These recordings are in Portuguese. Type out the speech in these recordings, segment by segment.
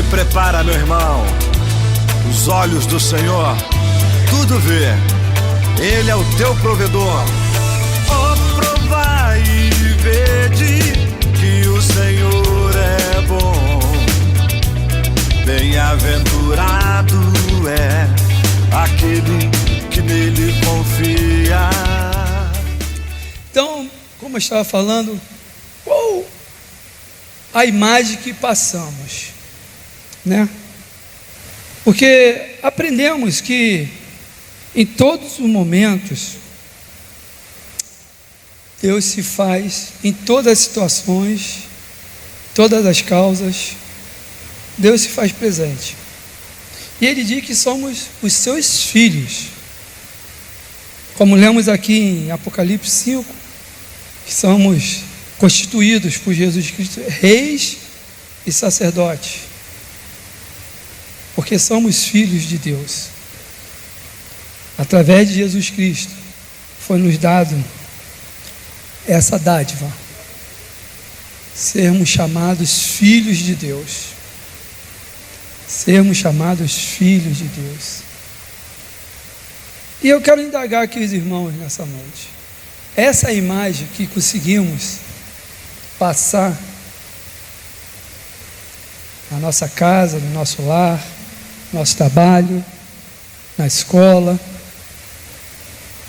prepara, meu irmão. Os olhos do Senhor tudo vê. Ele é o teu provedor. Oh, provai e vede que o Senhor é bom. Bem-aventurado é aquele que nele confia. Então, como eu estava falando, qual a imagem que passamos, né? Porque aprendemos que em todos os momentos Deus se faz, em todas as situações, todas as causas, Deus se faz presente. E Ele diz que somos os seus filhos, como lemos aqui em Apocalipse 5, que somos constituídos por Jesus Cristo reis e sacerdotes, porque somos filhos de Deus. Através de Jesus Cristo foi nos dado essa dádiva, sermos chamados filhos de Deus. Sermos chamados filhos de Deus. E eu quero indagar aqui os irmãos nessa noite. Essa imagem que conseguimos passar na nossa casa, no nosso lar, no nosso trabalho, na escola,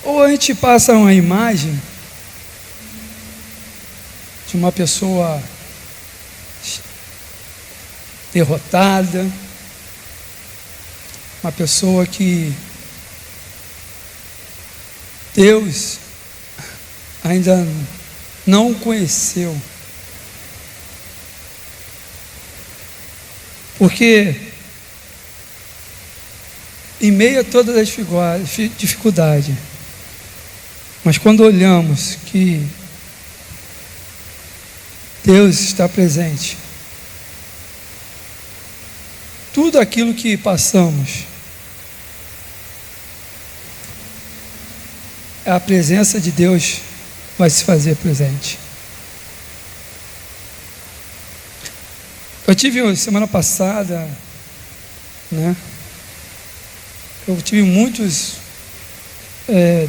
ou a gente passa uma imagem de uma pessoa derrotada, uma pessoa que Deus ainda não conheceu, porque em meio a todas as dificuldades, mas quando olhamos que Deus está presente, tudo aquilo que passamos, a presença de Deus vai se fazer presente. Eu tive semana passada, né? Eu tive muitos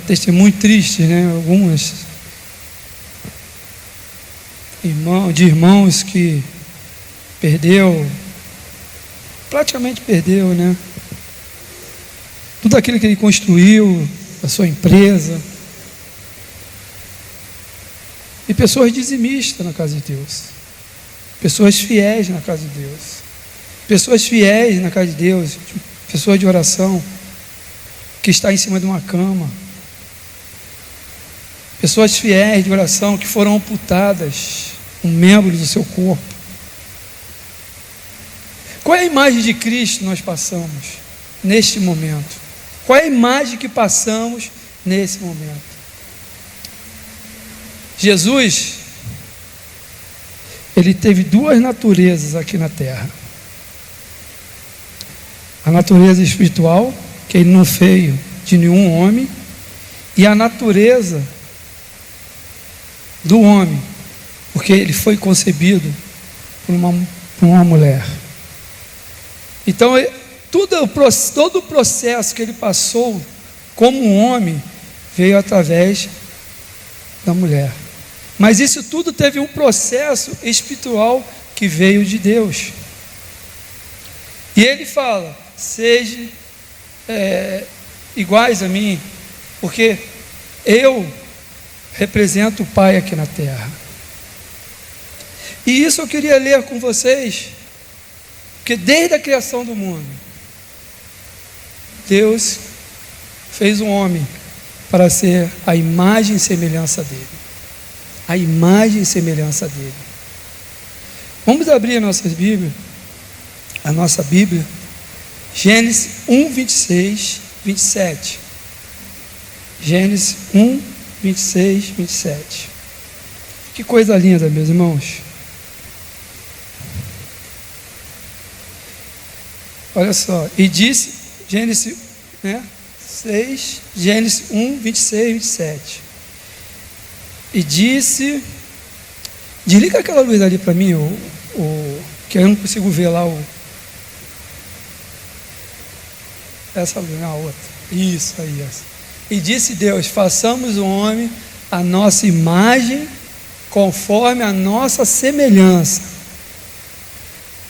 testemunhos tristes, né? Alguns irmãos que praticamente perdeu, né? Tudo aquilo que ele construiu, a sua empresa. E pessoas dizimistas na casa de Deus. Pessoas fiéis na casa de Deus. Pessoas fiéis na casa de Deus. Pessoas de oração que está em cima de uma cama. Pessoas fiéis de oração que foram amputadas um membro do seu corpo. Qual é a imagem de Cristo nós passamos neste momento? Qual é a imagem que passamos nesse momento? Jesus, ele teve duas naturezas aqui na terra. A natureza espiritual, que ele não fez de nenhum homem, e a natureza do homem, porque ele foi concebido por uma mulher. Então, todo o processo que ele passou como um homem veio através da mulher. Mas isso tudo teve um processo espiritual que veio de Deus. E ele fala: sejam iguais a mim, porque eu represento o Pai aqui na terra. E isso eu queria ler com vocês, porque desde a criação do mundo, Deus fez um homem para ser a imagem e semelhança dele. A imagem e semelhança dele. Vamos abrir a nossa Bíblia, Gênesis 1, 26, 27. Gênesis 1, 26, 27. Que coisa linda, meus irmãos. Olha só, e disse, Gênesis 1, 26, 27. E disse, desliga aquela luz ali para mim, que eu não consigo ver lá Essa não é a outra. Isso aí, essa. E disse Deus: façamos o homem a nossa imagem, conforme a nossa semelhança,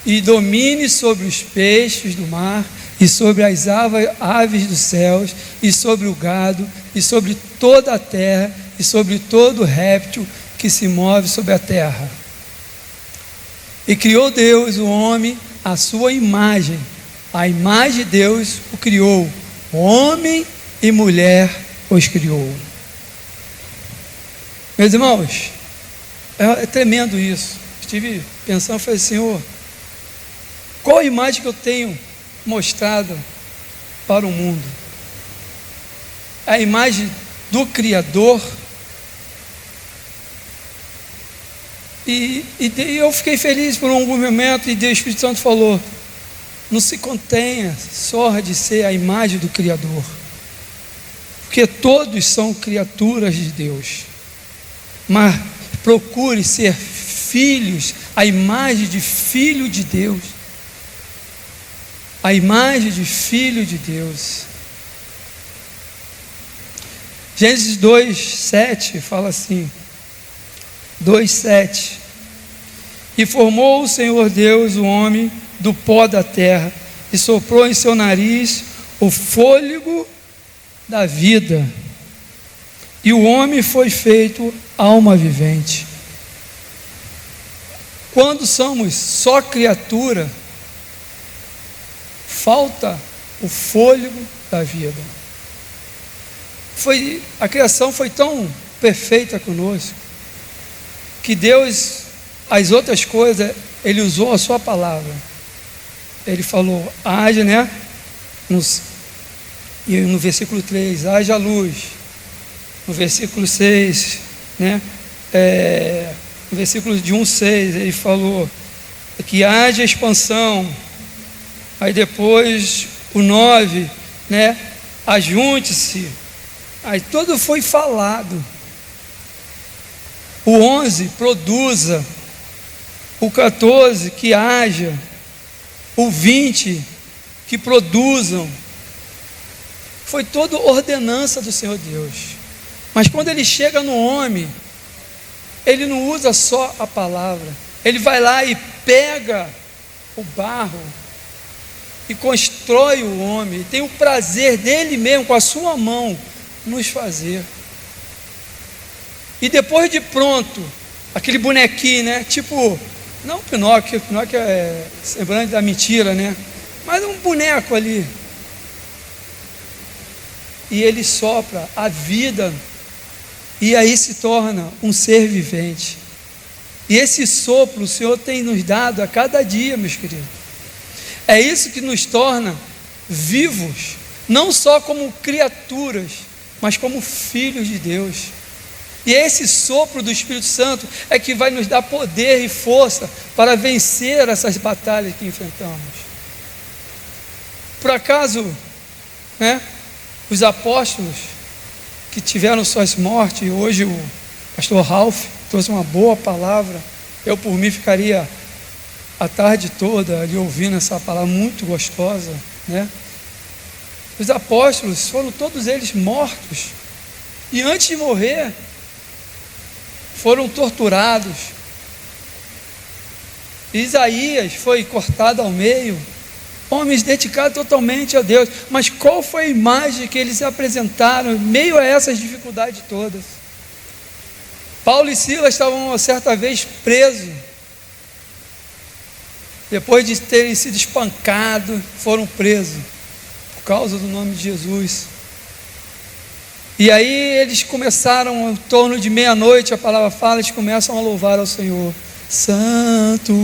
e domine sobre os peixes do mar, e sobre as aves dos céus, e sobre o gado, e sobre toda a terra, e sobre todo réptil que se move sobre a terra. E criou Deus o homem à sua imagem, a imagem de Deus o criou, homem e mulher os criou. Meus irmãos, é tremendo isso. Estive pensando, falei: Senhor, qual a imagem que eu tenho mostrado para o mundo? A imagem do Criador. E eu fiquei feliz por algum momento, e o Espírito Santo falou: não se contenha só de ser a imagem do Criador, porque todos são criaturas de Deus, mas procure ser filhos, a imagem de filho de Deus, a imagem de filho de Deus. Gênesis 2:7 fala assim, 2:7: e formou o Senhor Deus o homem do pó da terra, e soprou em seu nariz o fôlego da vida, e o homem foi feito alma vivente. Quando somos só criatura, falta o fôlego da vida. A criação foi tão perfeita conosco, que Deus, as outras coisas, Ele usou a sua palavra. Ele falou: haja, né? E no versículo 3, haja luz. No versículo 6, né? No versículo de 1:6, ele falou que haja expansão. Aí depois, o 9, né? Ajunte-se. Aí tudo foi falado. O 11, produza. O 14, que haja. O 20, que produzam. Foi toda ordenança do Senhor Deus. Mas quando Ele chega no homem, Ele não usa só a palavra. Ele vai lá e pega o barro e constrói o homem. Tem o prazer dele mesmo, com a sua mão, nos fazer. E depois de pronto, aquele bonequinho, né? Tipo, não Pinóquio é semblante da mentira, né? Mas um boneco ali. E ele sopra a vida, e aí se torna um ser vivente. E esse sopro o Senhor tem nos dado a cada dia, meus queridos. É isso que nos torna vivos, não só como criaturas, mas como filhos de Deus. E esse sopro do Espírito Santo é que vai nos dar poder e força para vencer essas batalhas que enfrentamos. Por acaso, né, os apóstolos que tiveram suas mortes, e hoje o pastor Ralph trouxe uma boa palavra, eu por mim ficaria a tarde toda ali ouvindo essa palavra muito gostosa, né? Os apóstolos foram todos eles mortos, e antes de morrer foram torturados. Isaías foi cortado ao meio, homens dedicados totalmente a Deus. Mas qual foi a imagem que eles apresentaram em meio a essas dificuldades todas? Paulo e Silas estavam certa vez presos, depois de terem sido espancados, foram presos por causa do nome de Jesus. E aí eles começaram, em torno de meia-noite, a palavra fala, eles começam a louvar ao Senhor. Santo,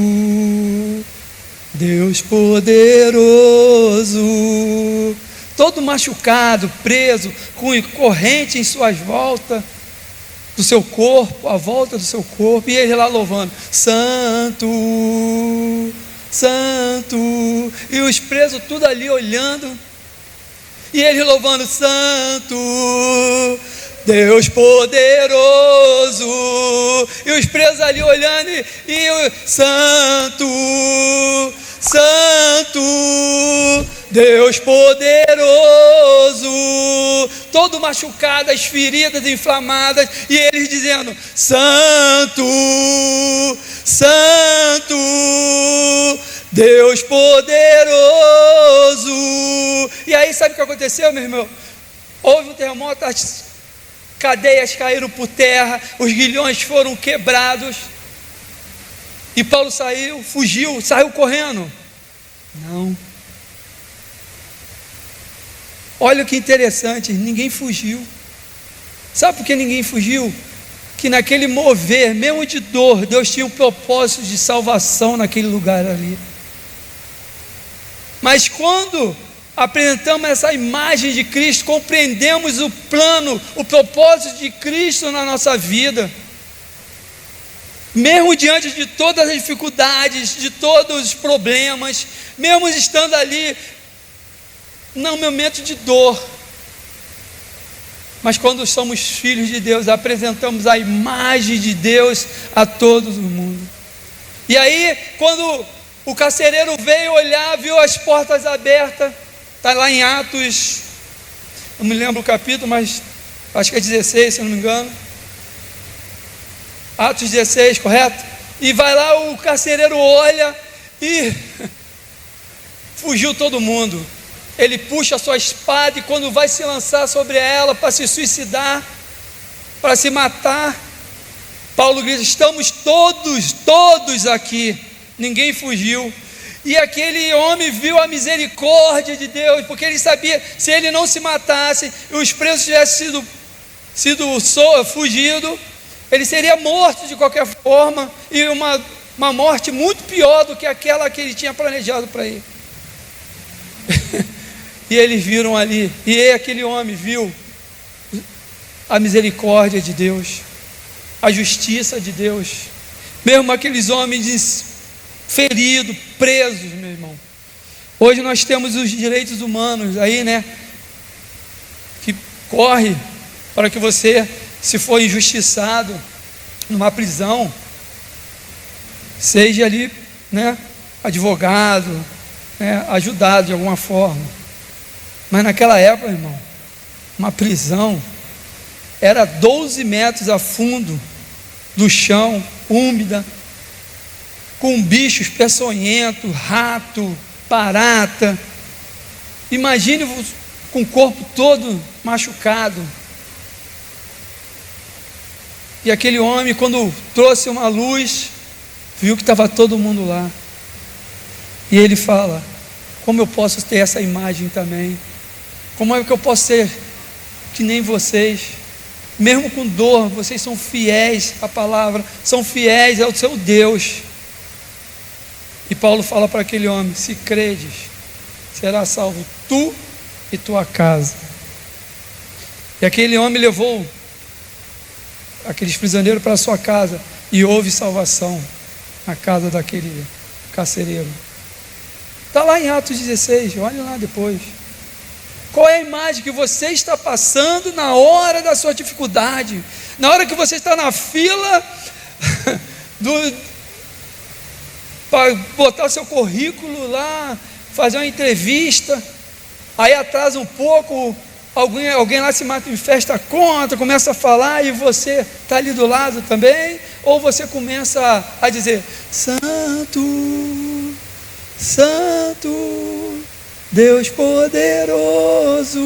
Deus poderoso, todo machucado, preso, com corrente em suas voltas do seu corpo, à volta do seu corpo, e ele lá louvando: Santo, Santo, e os presos tudo ali olhando, e ele louvando: Santo, Deus poderoso, e os presos ali olhando, e Santo, Santo, Deus poderoso, todo machucado, as feridas inflamadas, e eles dizendo: Santo, Santo, Deus poderoso. E aí sabe o que aconteceu, meu irmão? Houve um terremoto, as cadeias caíram por terra, os grilhões foram quebrados, e Paulo fugiu, saiu correndo. Não. Olha que interessante, ninguém fugiu. Sabe por que ninguém fugiu? Que naquele mover, mesmo de dor, Deus tinha um propósito de salvação naquele lugar ali. Mas quando apresentamos essa imagem de Cristo, compreendemos o plano, o propósito de Cristo na nossa vida, mesmo diante de todas as dificuldades, de todos os problemas, mesmo estando ali num momento de dor, mas quando somos filhos de Deus, apresentamos a imagem de Deus a todo o mundo. E aí, quando o carcereiro veio olhar, viu as portas abertas, está lá em Atos, não me lembro o capítulo, mas acho que é 16, se eu não me engano, Atos 16, correto? E vai lá, o carcereiro olha e fugiu todo mundo. Ele puxa a sua espada e quando vai se lançar sobre ela para se suicidar, para se matar, Paulo grita: estamos todos aqui, ninguém fugiu. E aquele homem viu a misericórdia de Deus, porque ele sabia, se ele não se matasse e os presos tivessem sido fugido, ele seria morto de qualquer forma, e uma morte muito pior do que aquela que ele tinha planejado para ele. E eles viram ali, e aquele homem viu a misericórdia de Deus, a justiça de Deus, mesmo aqueles homens feridos, presos, meu irmão. Hoje nós temos os direitos humanos aí, né, que corre para que você, se for injustiçado numa prisão, seja ali, né, advogado, né, ajudado de alguma forma. Mas naquela época, irmão, uma prisão era 12 metros a fundo do chão, úmida, com bichos peçonhentos, rato, barata. Imagine com o corpo todo machucado. E aquele homem, quando trouxe uma luz, viu que estava todo mundo lá. E ele fala: como eu posso ter essa imagem também? Como é que eu posso ser que nem vocês? Mesmo com dor, vocês são fiéis à palavra, são fiéis ao seu Deus. E Paulo fala para aquele homem: se credes, será salvo tu e tua casa. E aquele homem levou aqueles prisioneiros para a sua casa, e houve salvação na casa daquele carcereiro. Está lá em Atos 16, olha lá depois. Qual é a imagem que você está passando na hora da sua dificuldade? Na hora que você está na fila para botar o seu currículo lá, fazer uma entrevista, aí atrasa um pouco, alguém lá se manifesta contra, começa a falar e você está ali do lado também, ou você começa a dizer: Santo, Santo, Deus poderoso.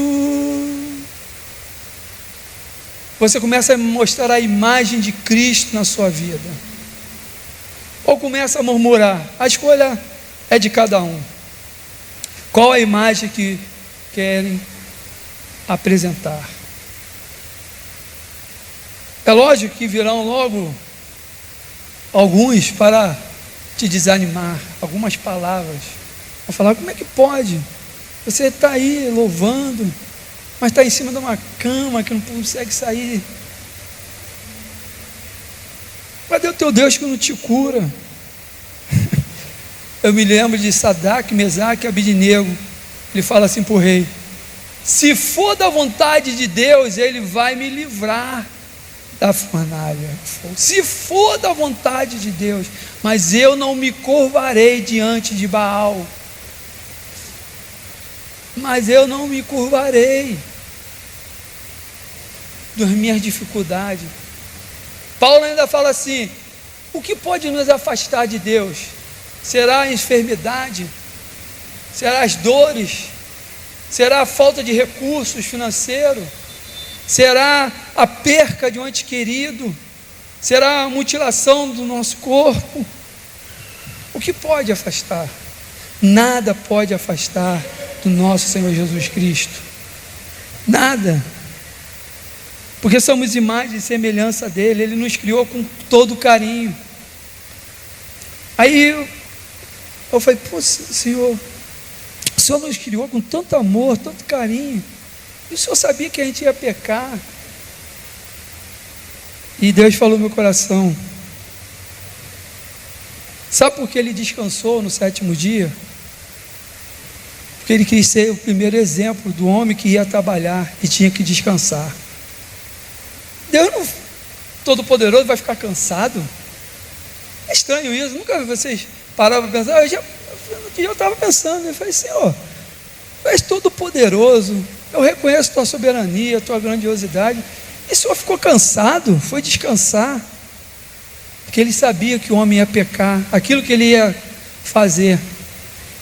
Você começa a mostrar a imagem de Cristo na sua vida, ou começa a murmurar? A escolha é de cada um. Qual a imagem que querem apresentar? É lógico que virão logo alguns para te desanimar, algumas palavras, a falar: como é que pode? Você está aí louvando, mas está em cima de uma cama que não consegue sair. Cadê o teu Deus que não te cura? Eu me lembro de Sadraque, Mesaque e Abednego. Ele fala assim para o rei: se for da vontade de Deus, Ele vai me livrar da fornalha. Se for da vontade de Deus, mas eu não me curvarei diante de Baal. mas eu não me curvarei das minhas dificuldades. Paulo ainda fala assim: o que pode nos afastar de Deus? Será a enfermidade? Será as dores? Será a falta de recursos financeiros? Será a perca de um ente querido? Será a mutilação do nosso corpo? O que pode afastar? Nada pode afastar do nosso Senhor Jesus Cristo. Nada. Porque somos imagem e semelhança dele. Ele nos criou com todo carinho. Aí eu falei: pô, Senhor, o Senhor nos criou com tanto amor, tanto carinho, e o Senhor sabia que a gente ia pecar. E Deus falou no meu coração: sabe por que ele descansou no 7º dia? Porque ele quis ser o primeiro exemplo do homem que ia trabalhar e tinha que descansar. Deus não, Todo-Poderoso, vai ficar cansado? É estranho isso. Nunca vocês paravam para pensar? Eu estava pensando, eu falei: Senhor, Tu és todo-poderoso, eu reconheço Tua soberania, Tua grandiosidade, e o Senhor ficou cansado, foi descansar, porque Ele sabia que o homem ia pecar, aquilo que Ele ia fazer,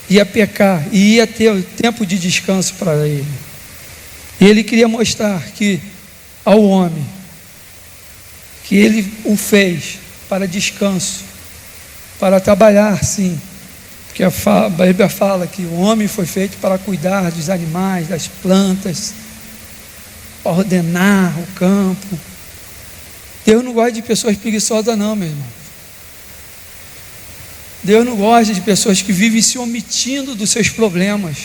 ia pecar, e ia ter tempo de descanso para Ele. E Ele queria mostrar que ao homem, que Ele o fez para descanso, para trabalhar, sim, porque a Bíblia fala que o homem foi feito para cuidar dos animais, das plantas, para ordenar o campo. Deus não gosta de pessoas preguiçosas não, meu irmão. Deus não gosta de pessoas que vivem se omitindo dos seus problemas.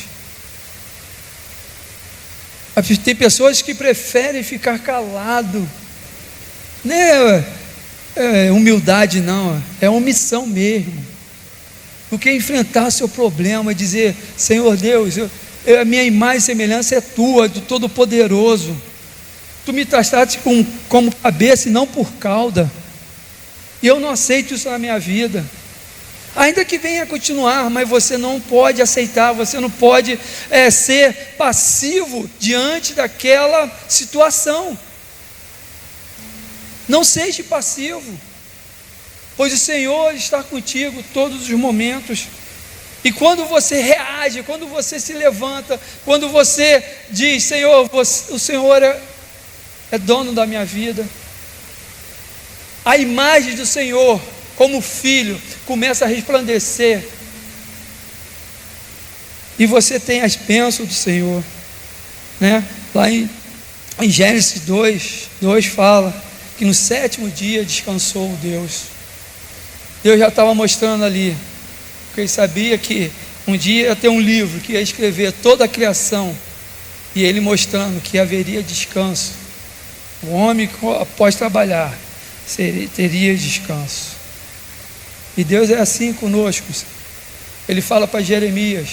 Tem pessoas que preferem ficar calado. Não é humildade não, é omissão mesmo. Do que enfrentar seu problema e dizer: Senhor Deus, a minha imagem e semelhança é Tua, do Todo-Poderoso. Tu me trataste como cabeça e não por cauda, e eu não aceito isso na minha vida. Ainda que venha continuar, mas você não pode aceitar, você não pode ser passivo diante daquela situação. Não seja passivo, pois o Senhor está contigo todos os momentos. E quando você reage, quando você se levanta, quando você diz: Senhor, o Senhor é dono da minha vida, a imagem do Senhor como filho começa a resplandecer, e você tem as bênçãos do Senhor, né? Lá em Gênesis 2 fala que no 7º dia descansou Deus. Deus já estava mostrando ali, porque Ele sabia que um dia ia ter um livro que ia escrever toda a criação, e Ele mostrando que haveria descanso. O homem, após trabalhar, teria descanso. E Deus é assim conosco. Ele fala para Jeremias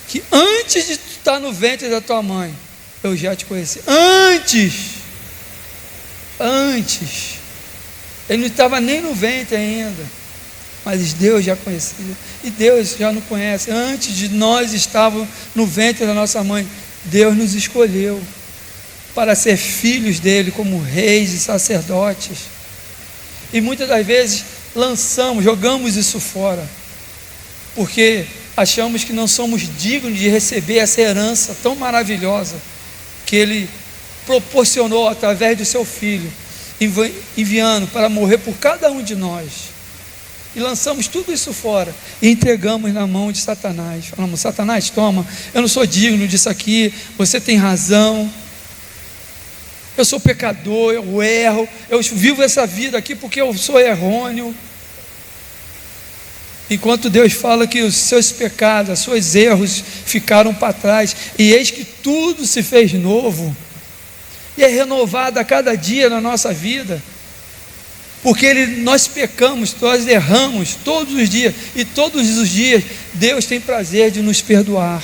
que antes de tu estar no ventre da tua mãe, eu já te conheci. Antes, Ele não estava nem no ventre ainda, mas Deus já conhecia, e Deus já nos conhece. Antes de nós estarmos no ventre da nossa mãe, Deus nos escolheu para ser filhos dele, como reis e sacerdotes. E muitas das vezes jogamos isso fora, porque achamos que não somos dignos de receber essa herança tão maravilhosa que Ele proporcionou através do seu Filho, enviando para morrer por cada um de nós. E lançamos tudo isso fora e entregamos na mão de Satanás. Falamos: Satanás, toma, eu não sou digno disso aqui, você tem razão, eu sou pecador, eu erro, eu vivo essa vida aqui porque eu sou errôneo. Enquanto Deus fala que os seus pecados, os seus erros ficaram para trás, e eis que tudo se fez novo, e é renovado a cada dia na nossa vida, porque nós pecamos, nós erramos todos os dias, e todos os dias Deus tem prazer de nos perdoar.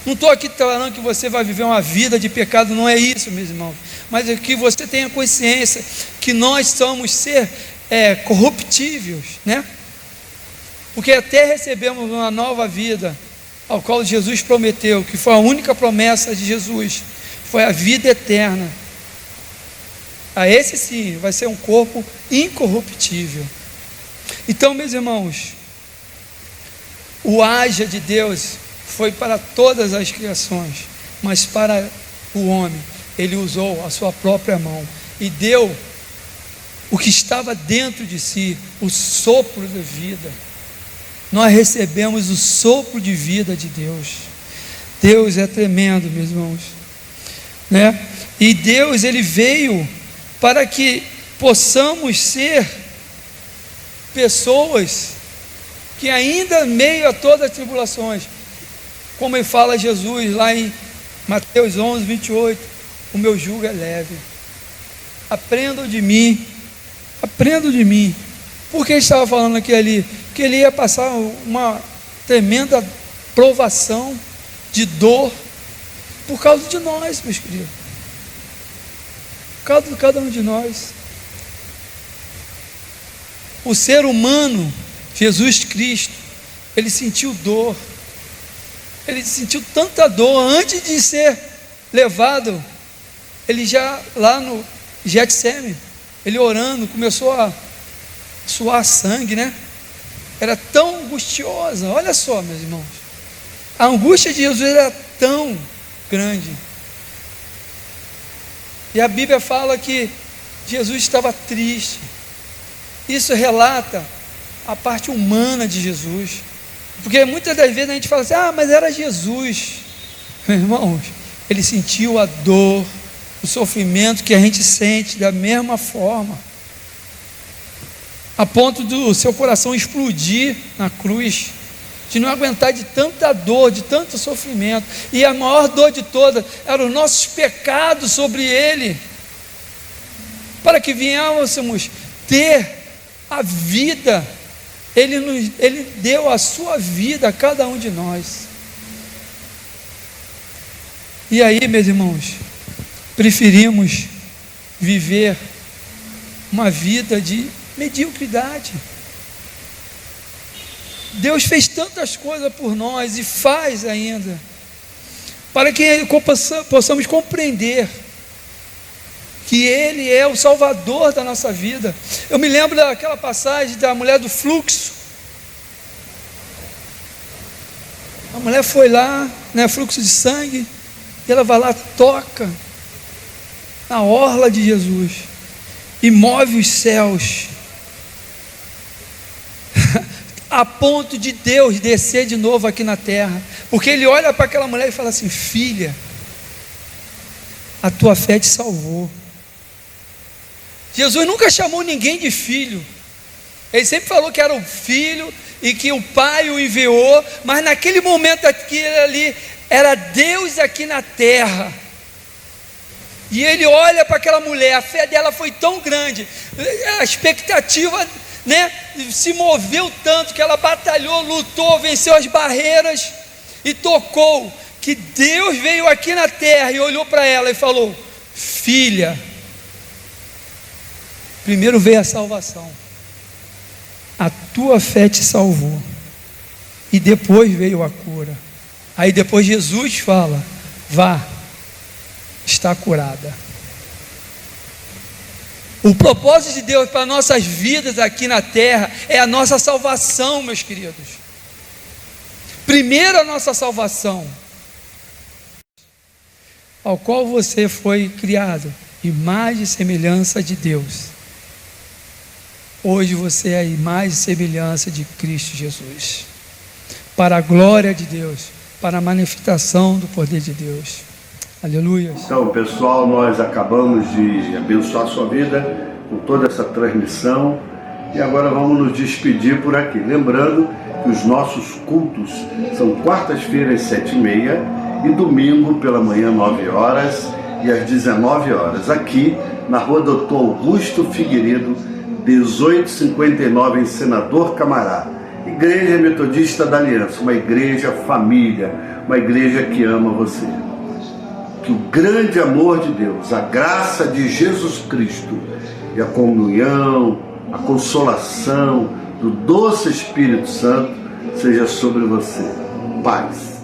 Não estou aqui falando que você vai viver uma vida de pecado, não é isso, meus irmãos, mas é que você tenha consciência que nós somos corruptíveis, né? Porque até recebemos uma nova vida ao qual Jesus prometeu, que foi a única promessa de Jesus, foi a vida eterna. A esse sim, vai ser um corpo incorruptível. Então, meus irmãos, o haja de Deus foi para todas as criações, mas para o homem, ele usou a sua própria mão e deu o que estava dentro de si, o sopro da vida. Nós recebemos o sopro de vida de Deus. Deus é tremendo, meus irmãos, né? E Deus, ele veio para que possamos ser pessoas que ainda meio a todas as tribulações, como ele fala Jesus lá em Mateus 11, 28, o meu jugo é leve, aprendam de mim. Por que ele estava falando aqui ali? Que ele ia passar uma tremenda provação de dor por causa de nós, meus queridos, por causa de cada um de nós. O ser humano, Jesus Cristo, ele sentiu dor, ele sentiu tanta dor antes de ser levado. Ele já lá no Getsêmani, ele orando, começou a suar sangue, né? Era tão angustiosa. Olha só, meus irmãos, a angústia de Jesus era tão grande. E a Bíblia fala que Jesus estava triste. Isso relata a parte humana de Jesus, porque muitas das vezes a gente fala assim: ah, mas era Jesus. Meus irmãos, ele sentiu a dor, o sofrimento que a gente sente da mesma forma, a ponto do seu coração explodir na cruz, de não aguentar de tanta dor, de tanto sofrimento. E a maior dor de todas eram os nossos pecados sobre ele, para que viéssemos ter a vida. Ele deu a sua vida a cada um de nós. E aí, meus irmãos, preferimos viver uma vida de mediocridade. Deus fez tantas coisas por nós e faz ainda, para que possamos compreender que Ele é o Salvador da nossa vida. Eu me lembro daquela passagem da mulher do fluxo. A mulher foi lá, né, fluxo de sangue, e ela vai lá, toca na orla de Jesus e move os céus, a ponto de Deus descer de novo aqui na terra, porque Ele olha para aquela mulher e fala assim: filha, a tua fé te salvou. Jesus nunca chamou ninguém de filho, Ele sempre falou que era o filho e que o pai o enviou, mas naquele momento aqui ali era Deus aqui na terra. E Ele olha para aquela mulher, a fé dela foi tão grande, a expectativa, né, se moveu tanto que ela batalhou, lutou, venceu as barreiras e tocou, que Deus veio aqui na terra e olhou para ela e falou: filha, primeiro veio a salvação, a tua fé te salvou, e depois veio a cura. Aí depois Jesus fala: vá, está curada. O propósito de Deus para nossas vidas aqui na terra é a nossa salvação, meus queridos. Primeiro a nossa salvação, ao qual você foi criado, imagem e semelhança de Deus. Hoje você é a imagem e semelhança de Cristo Jesus, para a glória de Deus, para a manifestação do poder de Deus. Aleluia. Então, pessoal, nós acabamos de abençoar a sua vida com toda essa transmissão e agora vamos nos despedir por aqui. Lembrando que os nossos cultos são quartas-feiras, 7h30 e domingo pela manhã, 9 horas e às 19 horas, aqui na Rua Doutor Augusto Figueiredo, 1859, em Senador Camará. Igreja Metodista da Aliança, uma igreja família, uma igreja que ama você. Que o grande amor de Deus, a graça de Jesus Cristo e a comunhão, a consolação do doce Espírito Santo seja sobre você. Paz.